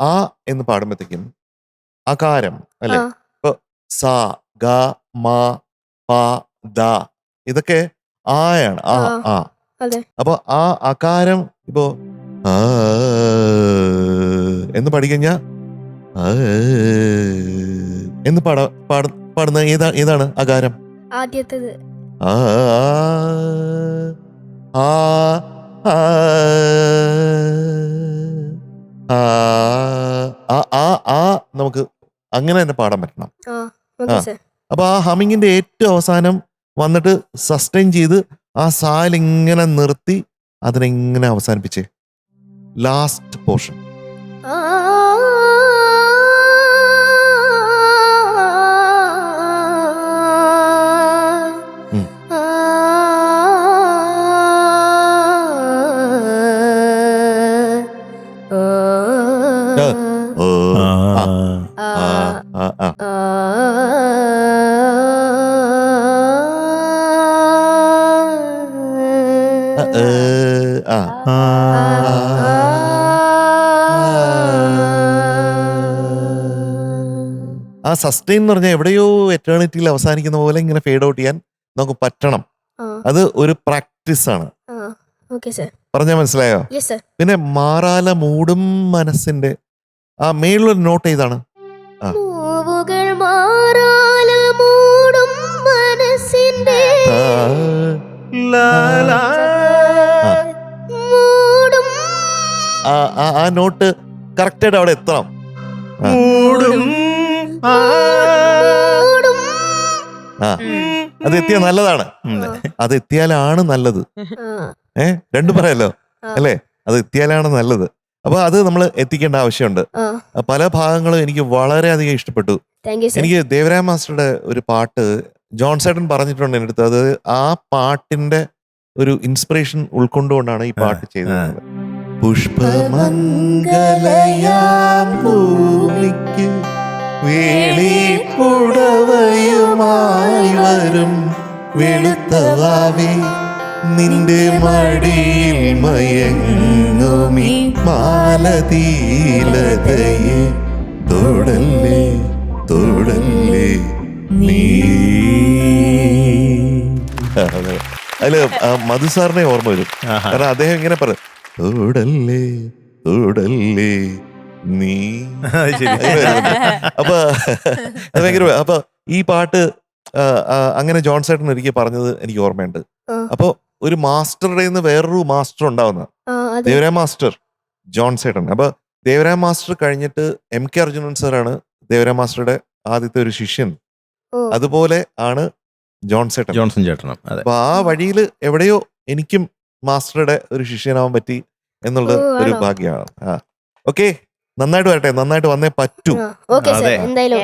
ആ എന്ന് പാടുമ്പോഴത്തേക്കും അകാരം ആ അല്ലെ? ഇപ്പൊ സ ഗ മ പ ദ ഇതൊക്കെ ആയാണ്. ആ ആ ആ അതെ. അപ്പൊ ആ അകാരം ഇപ്പോ ആ എന്ന് പാടിക്കഴിഞ്ഞാ ആ എന്ന് പാടുന്ന ഏതാണ് അകാരം? ആദ്യത്തേത്. ആ ആ ആ ആ ആ ആ ആ നമുക്ക് അങ്ങനെ തന്നെ പാടാൻ പറ്റണം. ആ ആ ഓക്കെ സർ. അപ്പൊ ആ ഹമ്മിങ്ങിന്റെ ഏറ്റവും അവസാനം വന്നിട്ട് സസ്റ്റെയിൻ ചെയ്ത് ആ സാലിങ്ങനെ നിർത്തി അതിനെങ്ങനെ അവസാനിപ്പിച്ചേ ലാസ്റ്റ് പോർഷൻ. ആ സസ്റ്റെയിൻ എന്ന് പറഞ്ഞാൽ എവിടെയോ എറ്റേണിറ്റിയിൽ അവസാനിക്കുന്ന പോലെ ഇങ്ങനെ ഫേഡ് ഔട്ട് ചെയ്യാൻ നമുക്ക് പറ്റണം. അത് ഒരു പ്രാക്ടീസ് ആണ്. പറഞ്ഞാൽ മനസ്സിലായോ? പിന്നെ മാറാല മൂടും മനസ്സിന്റെ ആ മേളിലൊരു നോട്ട് ഏതാണ്? ആ നോട്ട് കറക്റ്റായിട്ട് അവിടെ എത്തണം. അത് എത്തിയാൽ നല്ലതാണ്. അത് എത്തിയാലാണ് നല്ലത്. രണ്ടും പറയാലോ അല്ലേ? അത് എത്തിയാലാണ് നല്ലത്. അപ്പൊ അത് നമ്മൾ എത്തിക്കേണ്ട ആവശ്യമുണ്ട്. പല ഭാഗങ്ങളും എനിക്ക് വളരെയധികം ഇഷ്ടപ്പെട്ടു. എനിക്ക് ദേവരായ മാസ്റ്ററുടെ ഒരു പാട്ട് ജോൺ സേട്ടൻ പറഞ്ഞിട്ടുണ്ട് എൻ്റെ അടുത്ത്. അത് ആ പാട്ടിന്റെ ഒരു ഇൻസ്പിറേഷൻ ഉൾക്കൊണ്ടുകൊണ്ടാണ് ഈ പാട്ട് ചെയ്തത്. പുഷ്പമംഗലയാം ഭൂമിക്ക് വേളിപ്പുടവയുമായി വരും വെളുത്തവാവേ നിന്റെ മടിയിൽ മയങ്ങുമി മാലതീലതയെ തൊടല്ലേ തൊടല്ലേ നീ. അതില് മധുസാറിനെ ഓർമ്മ വരും. കാരണം അദ്ദേഹം ഇങ്ങനെ പറയും തൊടല്ലേ തൊടല്ലേ നീ. അപ്പൊ അത് ഭയങ്കര. അപ്പൊ ഈ പാട്ട് അങ്ങനെ ജോൺ സേട്ടൻ ഒരിക്കൽ പറഞ്ഞത് എനിക്ക് ഓർമ്മയുണ്ട്. അപ്പൊ ഒരു മാസ്റ്ററുടെ നിന്ന് വേറൊരു മാസ്റ്റർ ഉണ്ടാവുന്ന ദേവരായ മാസ്റ്റർ ജോൺ സേട്ടൻ. അപ്പൊ ദേവരായ മാസ്റ്റർ കഴിഞ്ഞിട്ട് MK അർജുനൻ സാറാണ് ദേവരായ മാസ്റ്ററുടെ ആദ്യത്തെ ഒരു ശിഷ്യൻ. അതുപോലെ ആണ് ജോൺസൺ ചേട്ടൻ. അപ്പൊ ആ വഴിയിൽ എവിടെയോ എനിക്കും മാസ്റ്ററുടെ ഒരു ശിഷ്യനാവാൻ പറ്റി എന്നുള്ളത് ഒരു ഭാഗ്യമാണ്. ഓക്കെ, നന്നായിട്ട് വരട്ടെ, നന്നായിട്ട് വന്നേ പറ്റൂ. എന്തായാലും